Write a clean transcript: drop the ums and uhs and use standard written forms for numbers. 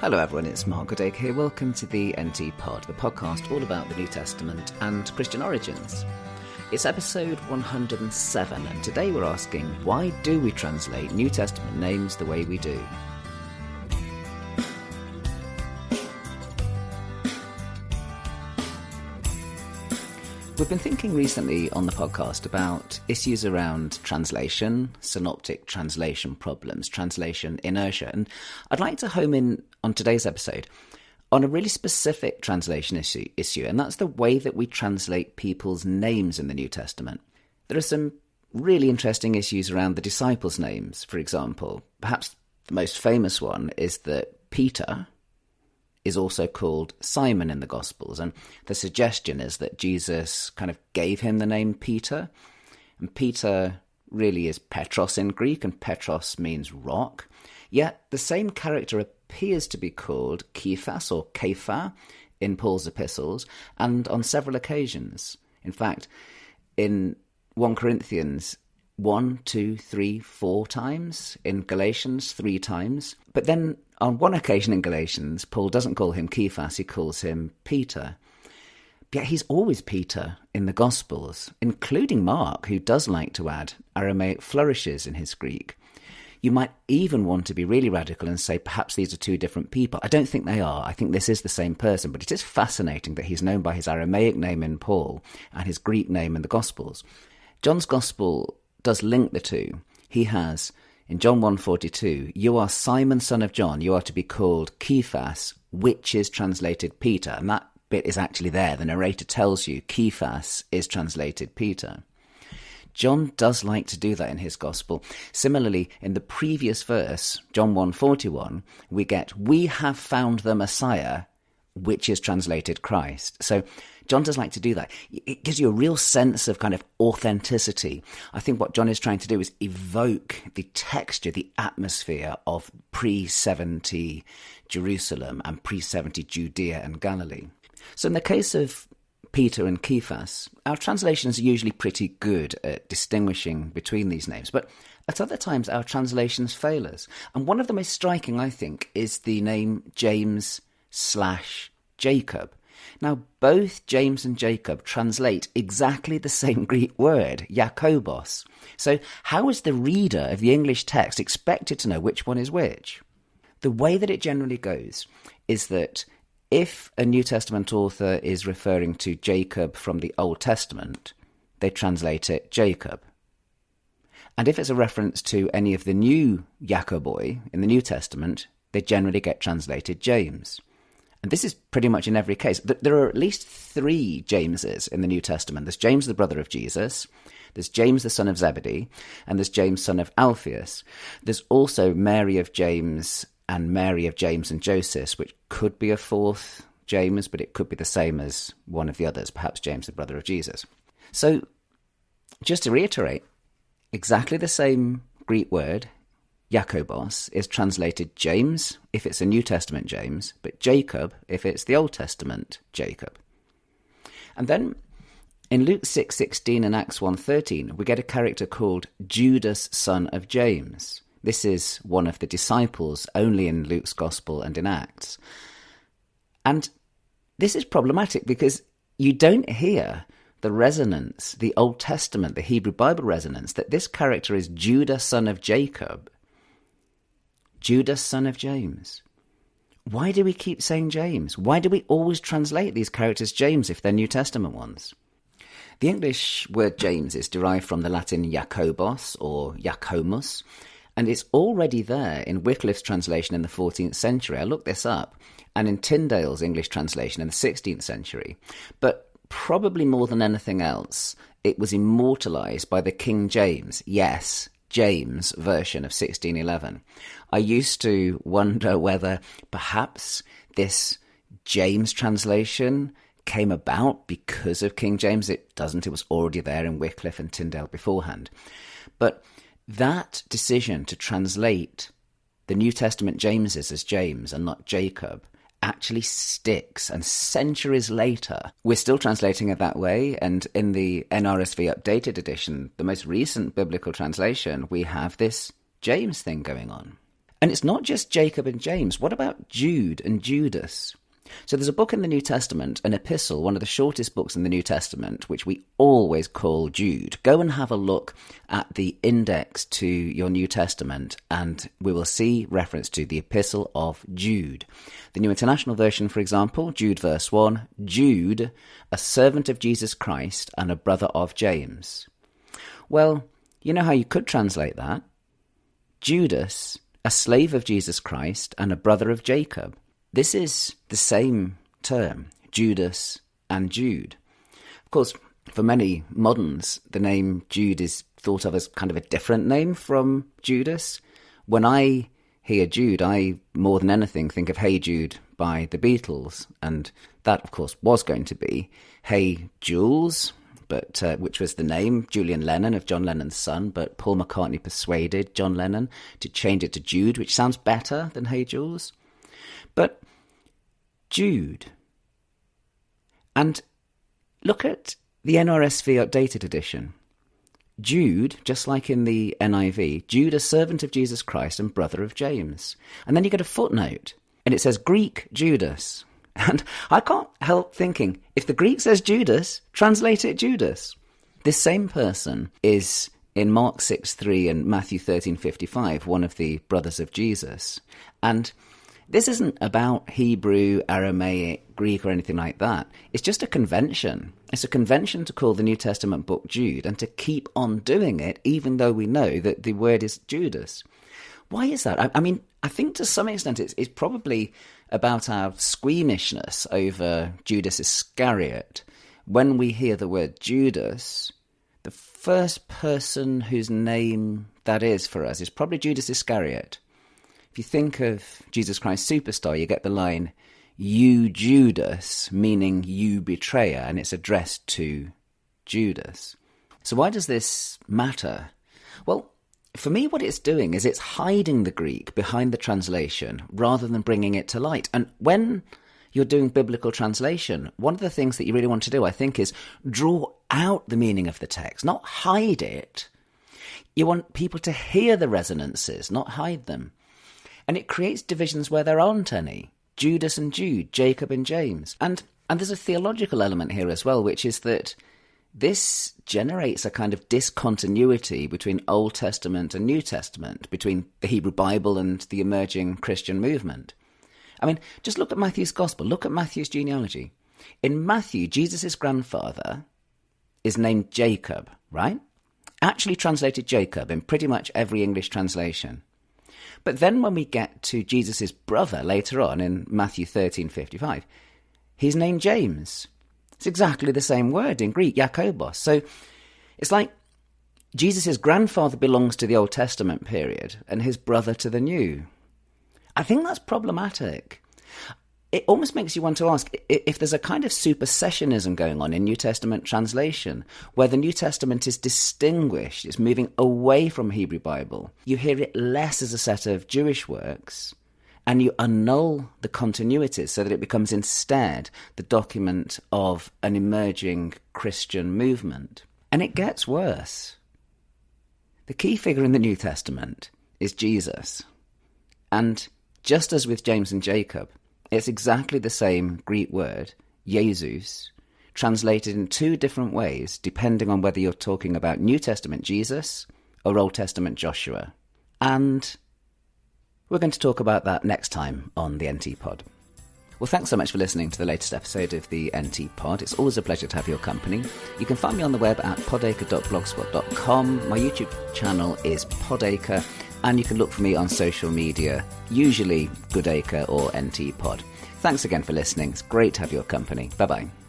Hello everyone, it's Mark Goodake here. Welcome to the NT Pod, the podcast all about the New Testament and Christian origins. It's episode 107, and today we're asking, why do we translate New Testament names the way we do? We've been thinking recently on the podcast about issues around translation, synoptic translation problems, translation inertia, and I'd like to home in on today's episode on a really specific translation issue, and that's the way that we translate people's names in the New Testament. There are some really interesting issues around the disciples' names, for example. Perhaps the most famous one is that Peter is also called Simon in the Gospels, and the suggestion is that Jesus kind of gave him the name Peter, and Peter really is Petros in Greek, and Petros means rock, yet the same character appears to be called Kephas or Kepha in Paul's epistles, and on several occasions. In fact, in 1 Corinthians, 1, 2, 3, 4 times, in Galatians 3 times, but then on one occasion in Galatians, Paul doesn't call him Kephas, he calls him Peter. Yet he's always Peter in the Gospels, including Mark, who does like to add Aramaic flourishes in his Greek. You might even want to be really radical and say perhaps these are two different people. I don't think they are. I think this is the same person, but it is fascinating that he's known by his Aramaic name in Paul and his Greek name in the Gospels. John's Gospel does link the two. He has, in John 1:42, you are Simon, son of John, you are to be called Kephas, which is translated Peter. And that bit is actually there. The narrator tells you Kephas is translated Peter. John does like to do that in his Gospel. Similarly, in the previous verse, John 1:41, we get, we have found the Messiah, which is translated Christ. So John does like to do that. It gives you a real sense of kind of authenticity. I think what John is trying to do is evoke the texture, the atmosphere of pre-70 Jerusalem and pre-70 Judea and Galilee. So in the case of Peter and Kephas, our translations are usually pretty good at distinguishing between these names, but at other times our translations fail us. And one of the most striking, I think, is the name James/Jacob. Now, both James and Jacob translate exactly the same Greek word, Jakobos. So how is the reader of the English text expected to know which one is which? The way that it generally goes is that if a New Testament author is referring to Jacob from the Old Testament, they translate it Jacob. And if it's a reference to any of the new Jacoboi in the New Testament, they generally get translated James. And this is pretty much in every case. There are at least 3 Jameses in the New Testament. There's James, the brother of Jesus. There's James, the son of Zebedee. And there's James, son of Alphaeus. There's also Mary of James and Mary of James and Joseph, which could be a 4th James, but it could be the same as one of the others, perhaps James, the brother of Jesus. So, just to reiterate, exactly the same Greek word, Jakobos, is translated James if it's a New Testament James, but Jacob if it's the Old Testament Jacob. And then in Luke 6:16 and Acts 1:13, we get a character called Judas, son of James. This is one of the disciples only in Luke's Gospel and in Acts. And this is problematic because you don't hear the resonance, the Old Testament, the Hebrew Bible resonance, that this character is Judas, son of Jacob. Judas, son of James. Why do we keep saying James? Why do we always translate these characters James if they're New Testament ones? The English word James is derived from the Latin Jacobos or Jacomus, and it's already there in Wycliffe's translation in the 14th century. I looked this up, and in Tyndale's English translation in the 16th century. But probably more than anything else, it was immortalised by the King James, yes, James version of 1611. I used to wonder whether perhaps this James translation came about because of King James. It doesn't. It was already there in Wycliffe and Tyndale beforehand. But that decision to translate the New Testament Jameses as James and not Jacob actually sticks, and centuries later we're still translating it that way. And in the NRSV updated edition, the most recent biblical translation, we have this James thing going on. And it's not just Jacob and James. What about Jude and Judas? So there's a book in the New Testament, an epistle, one of the shortest books in the New Testament, which we always call Jude. Go and have a look at the index to your New Testament, and we will see reference to the epistle of Jude. The New International Version, for example, Jude verse 1, Jude, a servant of Jesus Christ and a brother of James. Well, you know how you could translate that? Judas, a slave of Jesus Christ and a brother of Jacob. This is the same term, Judas and Jude. Of course, for many moderns, the name Jude is thought of as kind of a different name from Judas. When I hear Jude, I, more than anything, think of Hey Jude by the Beatles. And that, of course, was going to be Hey Jules, but which was the name, Julian Lennon, of John Lennon's son. But Paul McCartney persuaded John Lennon to change it to Jude, which sounds better than Hey Jules. But Jude. And look at the NRSV updated edition. Jude, just like in the NIV, Jude, a servant of Jesus Christ and brother of James. And then you get a footnote, and it says Greek Judas. And I can't help thinking, if the Greek says Judas, translate it Judas. This same person is in Mark 6:3 and Matthew 13:55, one of the brothers of Jesus. And this isn't about Hebrew, Aramaic, Greek, or anything like that. It's just a convention. It's a convention to call the New Testament book Jude and to keep on doing it, even though we know that the word is Judas. Why is that? I mean, I think to some extent it's probably about our squeamishness over Judas Iscariot. When we hear the word Judas, the first person whose name that is for us is probably Judas Iscariot. If you think of Jesus Christ Superstar, you get the line, "You Judas," meaning you betrayer, and it's addressed to Judas. So why does this matter? Well, for me, what it's doing is it's hiding the Greek behind the translation rather than bringing it to light. And when you're doing biblical translation, one of the things that you really want to do, I think, is draw out the meaning of the text, not hide it. You want people to hear the resonances, not hide them. And it creates divisions where there aren't any. Judas and Jude, Jacob and James. And there's a theological element here as well, which is that this generates a kind of discontinuity between Old Testament and New Testament, between the Hebrew Bible and the emerging Christian movement. I mean, just look at Matthew's Gospel. Look at Matthew's genealogy. In Matthew, Jesus' grandfather is named Jacob, right? Actually translated Jacob in pretty much every English translation. But then when we get to Jesus' brother later on in Matthew 13:55, he's named James. It's exactly the same word in Greek, Jakobos. So it's like Jesus' grandfather belongs to the Old Testament period and his brother to the New. I think that's problematic. It almost makes you want to ask if there's a kind of supersessionism going on in New Testament translation, where the New Testament is distinguished, it's moving away from Hebrew Bible. You hear it less as a set of Jewish works, and you annul the continuities so that it becomes instead the document of an emerging Christian movement. And it gets worse. The key figure in the New Testament is Jesus. And just as with James and Jacob, it's exactly the same Greek word, Jesus, translated in two different ways, depending on whether you're talking about New Testament Jesus or Old Testament Joshua. And we're going to talk about that next time on the NT Pod. Well, thanks so much for listening to the latest episode of the NT Pod. It's always a pleasure to have your company. You can find me on the web at podacre.blogspot.com. My YouTube channel is Podacre, and you can look for me on social media, usually Goodacre or NT Pod. Thanks again for listening. It's great to have your company. Bye-bye.